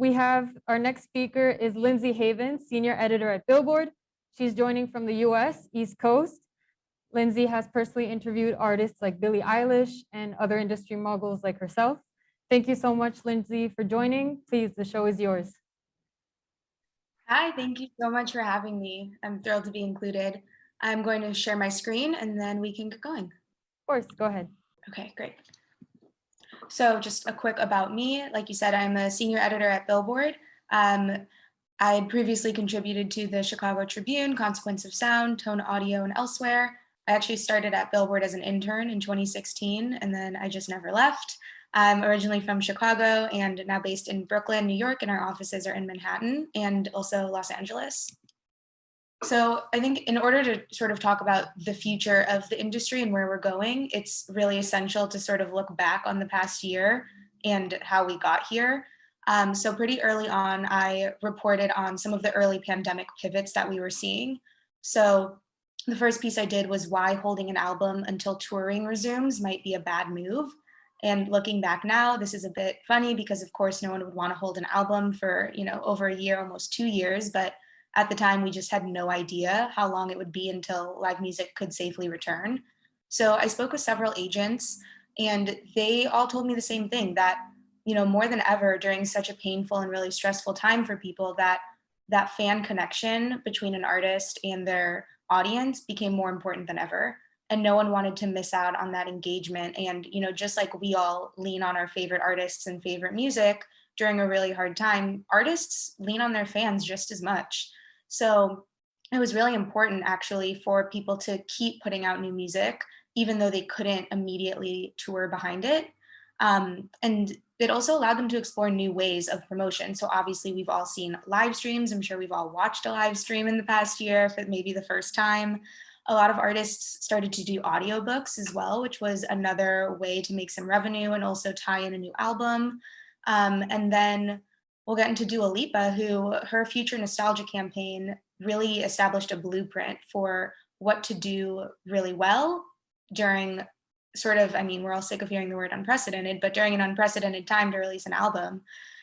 We have our next speaker is Lyndsey Havens, senior editor at Billboard. She's joining from the US East Coast. Lyndsey has personally interviewed artists like Billie Eilish and other industry moguls like herself. Thank you so much, Lyndsey, for joining. Please, the show is yours. Hi, thank you so much for having me. I'm thrilled to be included. I'm going to share my screen and then we can get going. Of course, go ahead. Okay, great. So just a quick about me. Like you said, I'm a senior editor at Billboard. I had previously contributed to the Chicago Tribune, Consequence of Sound, Tone Audio, and elsewhere. I actually started at Billboard as an intern in 2016, and then I just never left. I'm originally from Chicago and now based in Brooklyn, New York, and our offices are in Manhattan and also Los Angeles. So I think in order to sort of talk about the future of the industry and where we're going, it's really essential to sort of look back on the past year and how we got here. So pretty early on, I reported on some of the early pandemic pivots that we were seeing. So the first piece I did was why holding an album until touring resumes might be a bad move. And looking back now, this is a bit funny because of course no one would want to hold an album for, over a year, almost 2 years, but at the time, we just had no idea how long it would be until live music could safely return. So I spoke with several agents, and they all told me the same thing, that more than ever during such a painful and really stressful time for people, that fan connection between an artist and their audience became more important than ever. And no one wanted to miss out on that engagement. And just like we all lean on our favorite artists and favorite music during a really hard time, artists lean on their fans just as much. So it was really important actually for people to keep putting out new music, even though they couldn't immediately tour behind it. And it also allowed them to explore new ways of promotion. So obviously we've all seen live streams. I'm sure we've all watched a live stream in the past year for maybe the first time. A lot of artists started to do audiobooks as well, which was another way to make some revenue and also tie in a new album. And then we'll get into Dua Lipa, who her Future Nostalgia campaign really established a blueprint for what to do really well during we're all sick of hearing the word unprecedented, but during an unprecedented time to release an album.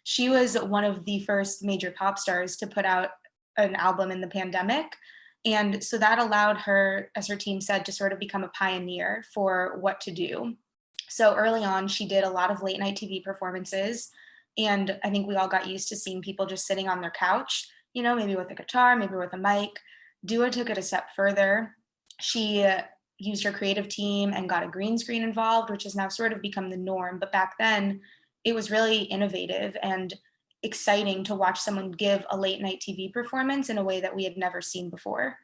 She was one of the first major pop stars to put out an album in the pandemic. And so that allowed her, as her team said, to sort of become a pioneer for what to do. So early on, she did a lot of late night TV performances. And I think we all got used to seeing people just sitting on their couch, maybe with a guitar, maybe with a mic. Dua took it a step further. She used her creative team and got a green screen involved, which has now sort of become the norm. But back then, it was really innovative and exciting to watch someone give a late night TV performance in a way that we had never seen before.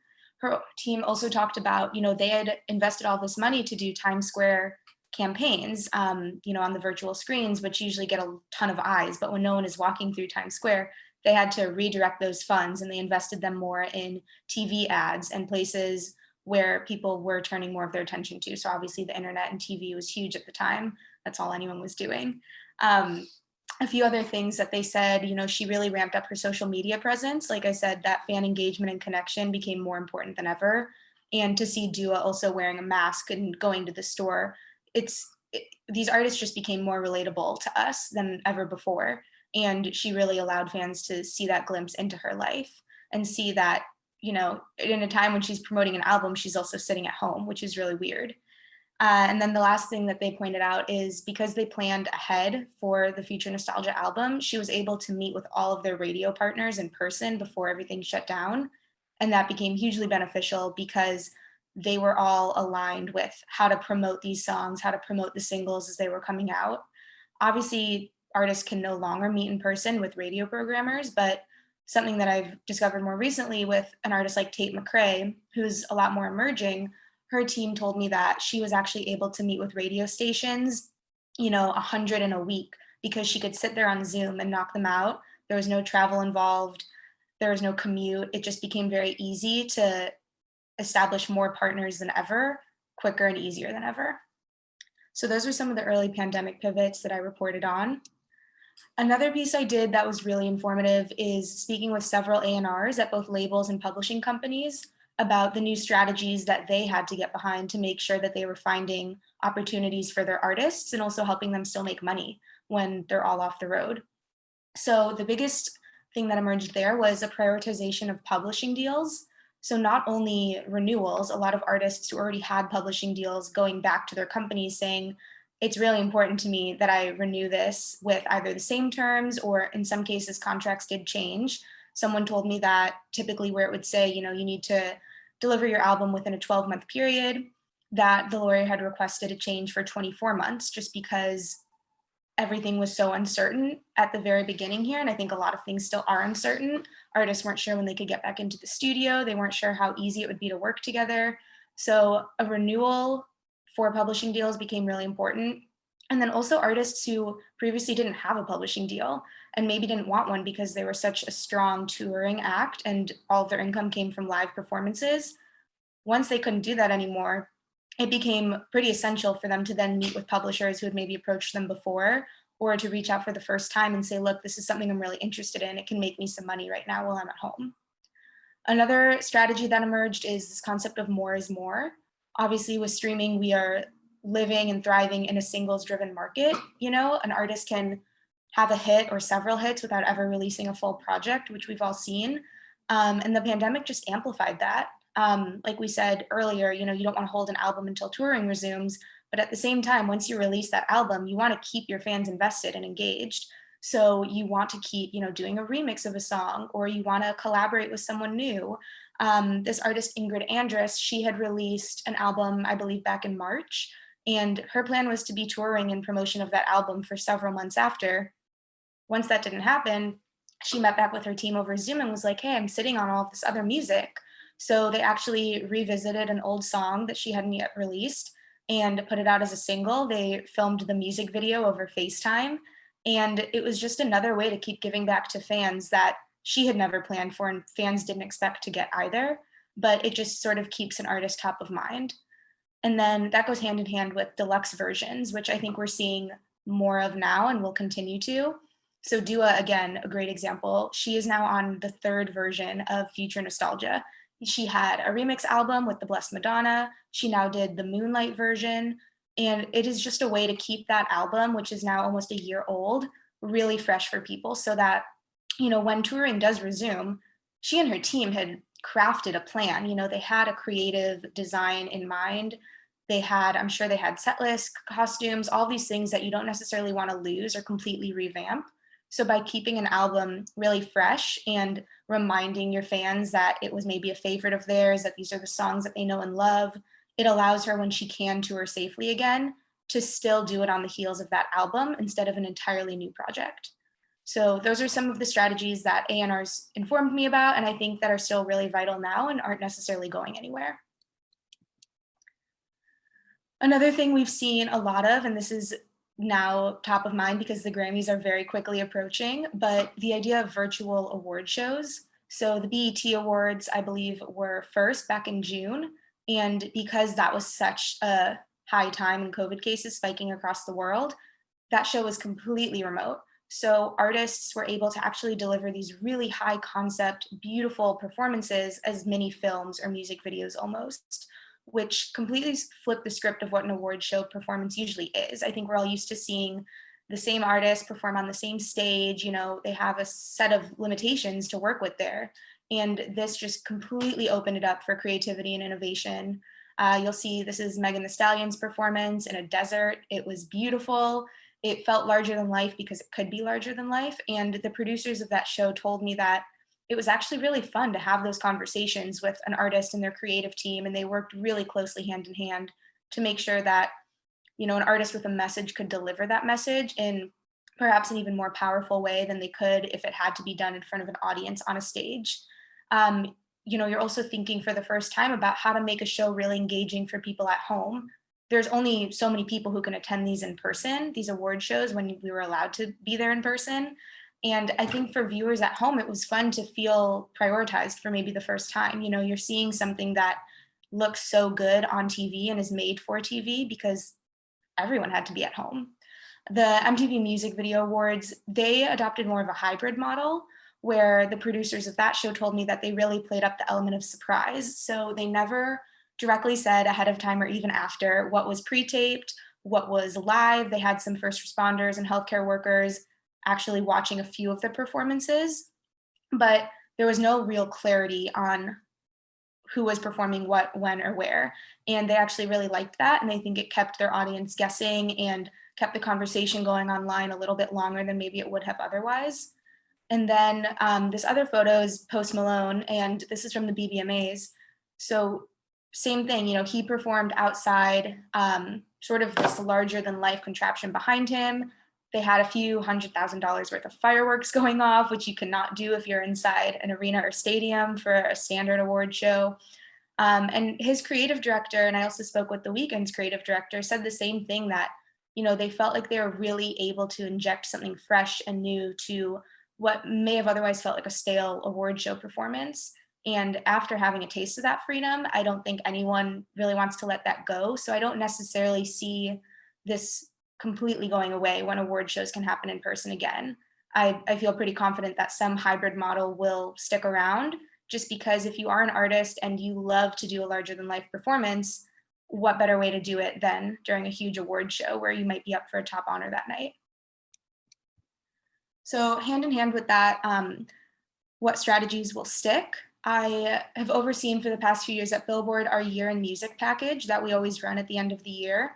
Her team also talked about, they had invested all this money to do Times Square campaigns, on the virtual screens, which usually get a ton of eyes. But when no one is walking through Times Square, they had to redirect those funds and they invested them more in TV ads and places where people were turning more of their attention to. So obviously the internet and TV was huge at the time. That's all anyone was doing. A few other things that they said, she really ramped up her social media presence. Like I said, that fan engagement and connection became more important than ever. And to see Dua also wearing a mask and going to the store, these artists just became more relatable to us than ever before. And she really allowed fans to see that glimpse into her life and see that, in a time when she's promoting an album, she's also sitting at home, which is really weird. And then the last thing that they pointed out is because they planned ahead for the Future Nostalgia album, she was able to meet with all of their radio partners in person before everything shut down. And that became hugely beneficial because they were all aligned with how to promote these songs, how to promote the singles as they were coming out. Obviously, artists can no longer meet in person with radio programmers, but something that I've discovered more recently with an artist like Tate McRae, who's a lot more emerging, her team told me that she was actually able to meet with radio stations, 100 in a week, because she could sit there on Zoom and knock them out. There was no travel involved. There was no commute. It just became very easy to establish more partners than ever, quicker and easier than ever. So those are some of the early pandemic pivots that I reported on. Another piece I did that was really informative is speaking with several A&Rs at both labels and publishing companies about the new strategies that they had to get behind to make sure that they were finding opportunities for their artists and also helping them still make money when they're all off the road. So the biggest thing that emerged there was a prioritization of publishing deals. So not only renewals, a lot of artists who already had publishing deals going back to their companies saying, it's really important to me that I renew this with either the same terms, or in some cases, contracts did change. Someone told me that typically where it would say, you need to deliver your album within a 12-month period, that the lawyer had requested a change for 24 months just because everything was so uncertain at the very beginning here. And I think a lot of things still are uncertain. Artists weren't sure when they could get back into the studio. They weren't sure how easy it would be to work together. So a renewal for publishing deals became really important. And then also artists who previously didn't have a publishing deal and maybe didn't want one because they were such a strong touring act and all of their income came from live performances. Once they couldn't do that anymore, it became pretty essential for them to then meet with publishers who had maybe approached them before, or to reach out for the first time and say, look, this is something I'm really interested in. It can make me some money right now while I'm at home. Another strategy that emerged is this concept of more is more. Obviously, with streaming, we are living and thriving in a singles driven market. An artist can have a hit or several hits without ever releasing a full project, which we've all seen. And the pandemic just amplified that. Like we said earlier, you don't want to hold an album until touring resumes, but at the same time, once you release that album, you want to keep your fans invested and engaged. So you want to keep, doing a remix of a song, or you want to collaborate with someone new. This artist, Ingrid Andress, she had released an album, I believe, back in March, and her plan was to be touring in promotion of that album for several months after. Once that didn't happen, she met back with her team over Zoom and was like, hey, I'm sitting on all of this other music. So they actually revisited an old song that she hadn't yet released and put it out as a single. They filmed the music video over FaceTime. And it was just another way to keep giving back to fans that she had never planned for and fans didn't expect to get either. But it just sort of keeps an artist top of mind. And then that goes hand in hand with deluxe versions, which I think we're seeing more of now and will continue to. So Dua, again, a great example. She is now on the third version of Future Nostalgia. She had a remix album with the Blessed Madonna. She now did the Moonlight version. And it is just a way to keep that album, which is now almost a year old, really fresh for people so that, when touring does resume, she and her team had crafted a plan. They had a creative design in mind. I'm sure they had set lists, costumes, all these things that you don't necessarily want to lose or completely revamp. So by keeping an album really fresh and reminding your fans that it was maybe a favorite of theirs, that these are the songs that they know and love, it allows her, when she can tour safely again, to still do it on the heels of that album instead of an entirely new project. So those are some of the strategies that A&Rs informed me about, and I think that are still really vital now and aren't necessarily going anywhere. Another thing we've seen a lot of, and this is now top of mind because the Grammys are very quickly approaching, but the idea of virtual award shows. So the BET Awards, I believe, were first back in June. And because that was such a high time in COVID cases spiking across the world, that show was completely remote. So artists were able to actually deliver these really high concept, beautiful performances as mini films or music videos almost, which completely flipped the script of what an award show performance usually is. I think we're all used to seeing the same artist perform on the same stage. They have a set of limitations to work with there. And this just completely opened it up for creativity and innovation. You'll see this is Megan Thee Stallion's performance in a desert. It was beautiful. It felt larger than life because it could be larger than life. And the producers of that show told me that it was actually really fun to have those conversations with an artist and their creative team. And they worked really closely hand in hand to make sure that, an artist with a message could deliver that message in perhaps an even more powerful way than they could if it had to be done in front of an audience on a stage. You're also thinking for the first time about how to make a show really engaging for people at home. There's only so many people who can attend these in person, these award shows, when we were allowed to be there in person. And I think for viewers at home, it was fun to feel prioritized for maybe the first time. You're seeing something that looks so good on TV and is made for TV because everyone had to be at home. The MTV Music Video Awards, they adopted more of a hybrid model where the producers of that show told me that they really played up the element of surprise. So they never directly said ahead of time or even after what was pre-taped, what was live. They had some first responders and healthcare workers actually watching a few of the performances, but there was no real clarity on who was performing what, when, or where. And they actually really liked that. And they think it kept their audience guessing and kept the conversation going online a little bit longer than maybe it would have otherwise. And then this other photo is Post Malone, and this is from the BBMAs. So same thing, he performed outside, sort of this larger than life contraption behind him. They had a few $100,000 worth of fireworks going off, which you cannot do if you're inside an arena or stadium for a standard award show. And his creative director, and I also spoke with The Weeknd's creative director, said the same thing, that, they felt like they were really able to inject something fresh and new to what may have otherwise felt like a stale award show performance. And after having a taste of that freedom, I don't think anyone really wants to let that go. So I don't necessarily see this completely going away when award shows can happen in person again. I feel pretty confident that some hybrid model will stick around, just because if you are an artist and you love to do a larger than life performance, what better way to do it than during a huge award show where you might be up for a top honor that night? So hand in hand with that, what strategies will stick? I have overseen for the past few years at Billboard our Year in Music package that we always run at the end of the year.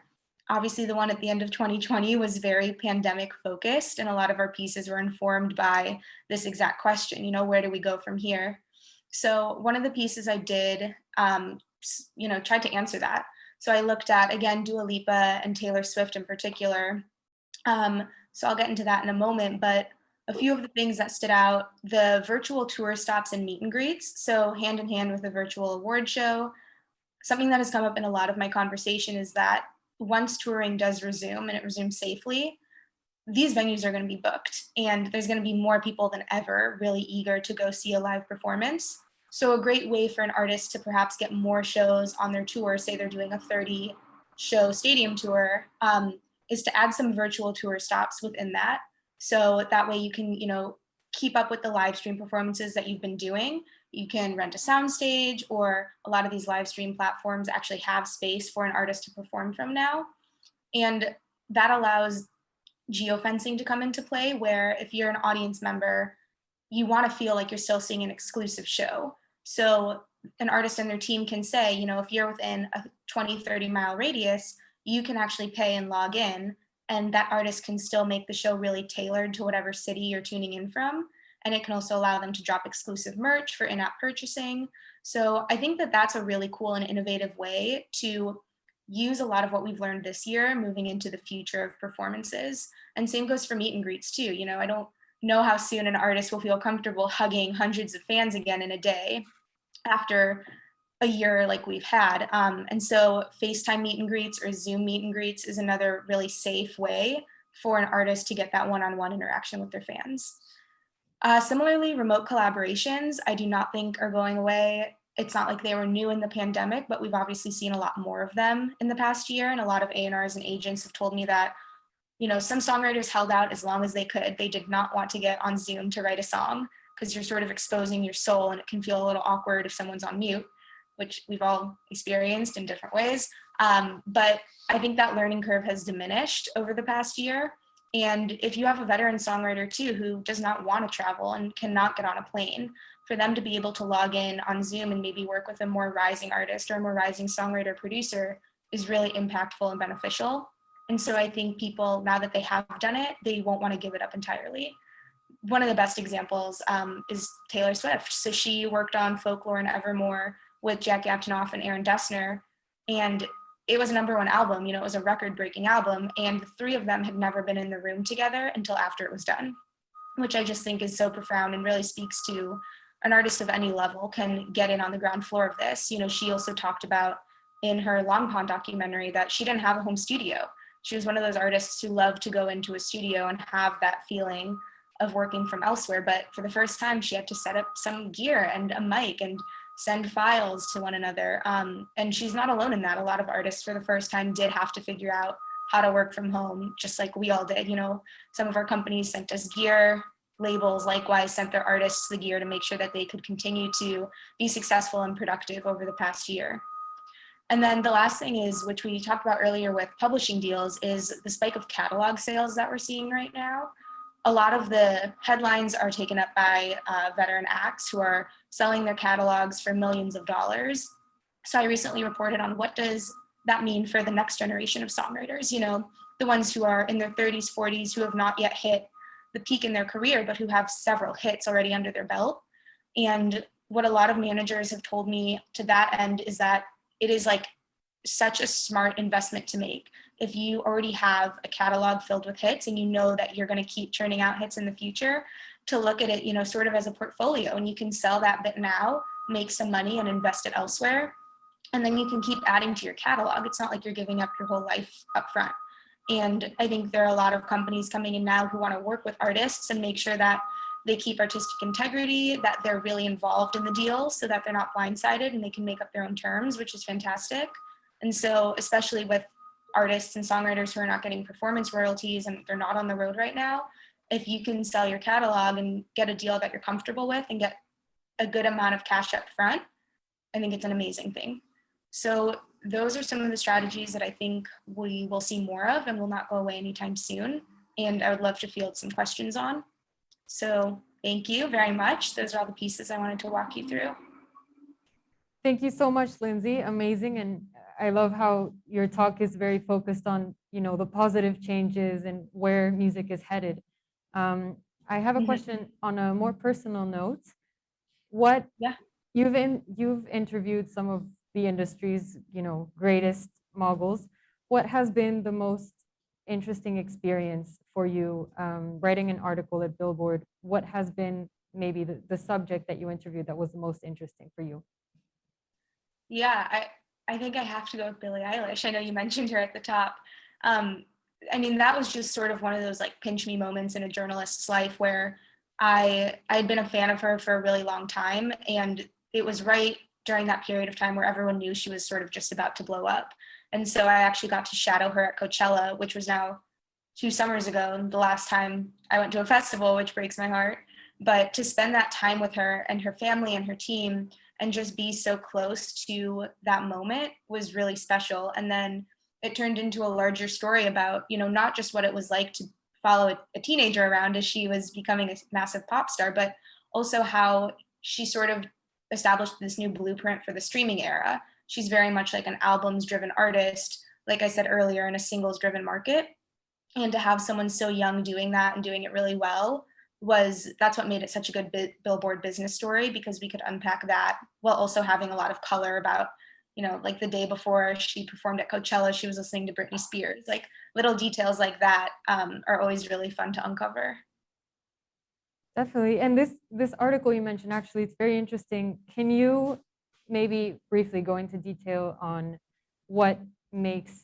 Obviously, the one at the end of 2020 was very pandemic focused, and a lot of our pieces were informed by this exact question, where do we go from here? So one of the pieces I did, tried to answer that. So I looked at, again, Dua Lipa and Taylor Swift in particular. So I'll get into that in a moment, but a few of the things that stood out: the virtual tour stops and meet and greets. So hand in hand with a virtual award show, something that has come up in a lot of my conversation is that once touring does resume and it resumes safely, these venues are going to be booked, and there's going to be more people than ever really eager to go see a live performance. So a great way for an artist to perhaps get more shows on their tour, say they're doing a 30 show stadium tour, is to add some virtual tour stops within that. So that way you can, keep up with the live stream performances that you've been doing. You can rent a soundstage, or a lot of these live stream platforms actually have space for an artist to perform from now. And that allows geofencing to come into play, where if you're an audience member, you want to feel like you're still seeing an exclusive show. So an artist and their team can say, if you're within a 20, 30-mile radius, you can actually pay and log in, and that artist can still make the show really tailored to whatever city you're tuning in from. And it can also allow them to drop exclusive merch for in-app purchasing. So I think that that's a really cool and innovative way to use a lot of what we've learned this year moving into the future of performances. And same goes for meet and greets too. I don't know how soon an artist will feel comfortable hugging hundreds of fans again in a day after a year like we've had. And so FaceTime meet and greets or Zoom meet and greets is another really safe way for an artist to get that one-on-one interaction with their fans. Similarly, remote collaborations, I do not think are going away. It's not like they were new in the pandemic, but we've obviously seen a lot more of them in the past year. And a lot of A&Rs and agents have told me that, some songwriters held out as long as they could. They did not want to get on Zoom to write a song, because you're sort of exposing your soul, and it can feel a little awkward if someone's on mute, which we've all experienced in different ways. But I think that learning curve has diminished over the past year. And if you have a veteran songwriter too, who does not want to travel and cannot get on a plane, for them to be able to log in on Zoom and maybe work with a more rising artist or a more rising songwriter producer is really impactful and beneficial. And so I think people, now that they have done it, they won't want to give it up entirely. One of the best examples is Taylor Swift. So she worked on Folklore and Evermore with Jack Antonoff and Aaron Dessner, and it was a #1 album. It was a record-breaking album, and the three of them had never been in the room together until after it was done, which I just think is so profound and really speaks to an artist of any level can get in on the ground floor of this. She also talked about in her Long Pond documentary that she didn't have a home studio. She was one of those artists who loved to go into a studio and have that feeling of working from elsewhere. But for the first time, she had to set up some gear and a mic and send files to one another. And she's not alone in that. A lot of artists for the first time did have to figure out how to work from home, just like we all did. Some of our companies sent us gear, labels likewise sent their artists the gear to make sure that they could continue to be successful and productive over the past year. And then the last thing is, which we talked about earlier with publishing deals, is the spike of catalog sales that we're seeing right now. a lot of the headlines are taken up by veteran acts who are selling their catalogs for millions of dollars. So I recently reported on what does that mean for the next generation of songwriters, you know, the ones who are in their 30s, 40s, who have not yet hit the peak in their career, but who have several hits already under their belt. And what a lot of managers have told me to that end is that it is like such a smart investment to make. If you already have a catalog filled with hits and you know that you're going to keep churning out hits in the future, to look at it, you know, sort of as a portfolio, and you can sell that bit now, make some money and invest it elsewhere. And then you can keep adding to your catalog. It's not like you're giving up your whole life up front. And I think there are a lot of companies coming in now who want to work with artists and make sure that they keep artistic integrity, that they're really involved in the deal so that they're not blindsided and they can make up their own terms, which is fantastic. And so, especially with artists and songwriters who are not getting performance royalties and they're not on the road right now, if you can sell your catalog and get a deal that you're comfortable with and get a good amount of cash up front, I think it's an amazing thing. So those are some of the strategies that I think we will see more of and will not go away anytime soon. And I would love to field some questions on. So thank you very much. Those are all the pieces I wanted to walk you through. Thank you so much, Lyndsey. Amazing. And I love how your talk is very focused on, you know, the positive changes and where music is headed. I have a question on a more personal note. What you've interviewed some of the industry's, you know, greatest moguls. What has been the most interesting experience for you writing an article at Billboard? What has been maybe the subject that you interviewed that was the most interesting for you? Yeah, I think I have to go with Billie Eilish. I know you mentioned her at the top. I mean, that was just sort of one of those like pinch me moments in a journalist's life where I'd been a fan of her for a really long time. And it was right during that period of time where everyone knew she was sort of just about to blow up. And so I actually got to shadow her at Coachella, which was now 2 summers ago, the last time I went to a festival, which breaks my heart. But to spend that time with her and her family and her team and just be so close to that moment was really special. And then it turned into a larger story about, you know, not just what it was like to follow a teenager around as she was becoming a massive pop star, but also how she sort of established this new blueprint for the streaming era. She's very much like an albums driven artist, like I said earlier, in a singles driven market. And to have someone so young doing that and doing it really well that's what made it such a good Billboard business story, because we could unpack that while also having a lot of color about, you know, like the day before she performed at Coachella, she was listening to Britney Spears. Like little details like that are always really fun to uncover. Definitely. And this article you mentioned, actually, it's very interesting. Can you maybe briefly go into detail on what makes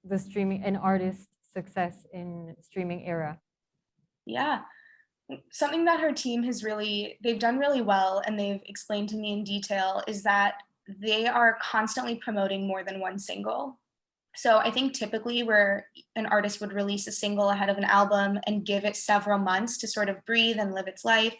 the streaming an artist success in streaming era? Yeah. Something that her team they've done really well and they've explained to me in detail is that they are constantly promoting more than one single. So I think typically where an artist would release a single ahead of an album and give it several months to sort of breathe and live its life,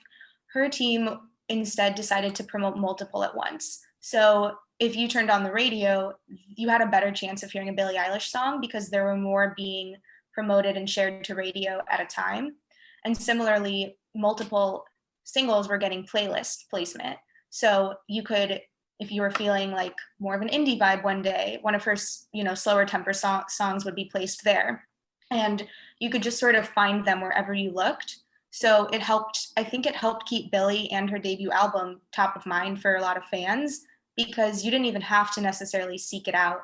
her team instead decided to promote multiple at once. So if you turned on the radio, you had a better chance of hearing a Billie Eilish song because there were more being promoted and shared to radio at a time. And similarly, multiple singles were getting playlist placement. So you could, if you were feeling like more of an indie vibe one day, one of her, you know, slower tempo songs would be placed there. And you could just sort of find them wherever you looked. So it helped, I think it helped keep Billie and her debut album top of mind for a lot of fans, because you didn't even have to necessarily seek it out.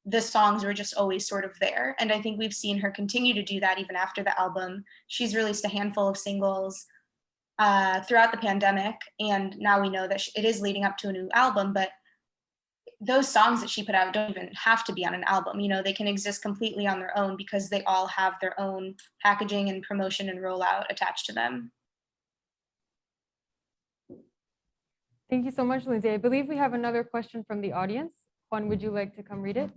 The songs were just always sort of there. And I think we've seen her continue to do that even after the album. She's released a handful of singles throughout the pandemic. And now we know that it is leading up to a new album, but those songs that she put out don't even have to be on an album. You know, they can exist completely on their own because they all have their own packaging and promotion and rollout attached to them. Thank you so much, Lyndsey. I believe we have another question from the audience. Juan, would you like to come read it?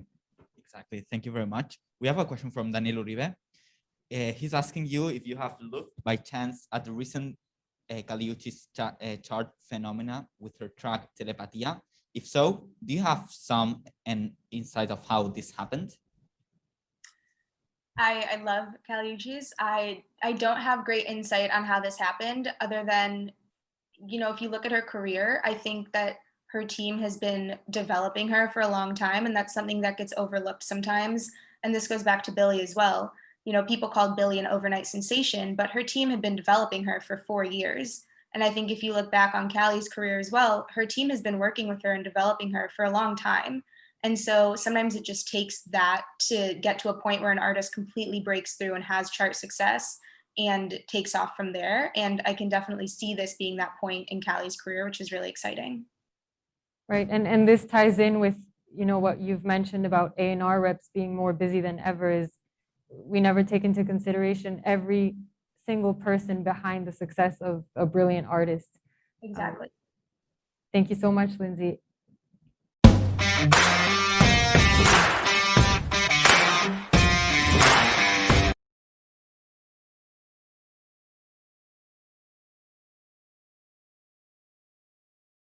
Exactly. Thank you very much. We have a question from Daniel Uribe. He's asking you if you have looked by chance at the recent Caliucci's chart phenomena with her track Telepatia. If so, do you have some insight of how this happened? I love Kali Uchis. I don't have great insight on how this happened other than, you know, if you look at her career, I think that her team has been developing her for a long time, and that's something that gets overlooked sometimes. And this goes back to Billie as well. You know, people called Billie an overnight sensation, but her team had been developing her for 4 years. And I think if you look back on Callie's career as well, her team has been working with her and developing her for a long time. And so sometimes it just takes that to get to a point where an artist completely breaks through and has chart success and takes off from there. And I can definitely see this being that point in Callie's career, which is really exciting. Right, and this ties in with, you know, what you've mentioned about A&R reps being more busy than ever. Is we never take into consideration every single person behind the success of a brilliant artist. Exactly. Thank you so much, Lyndsey.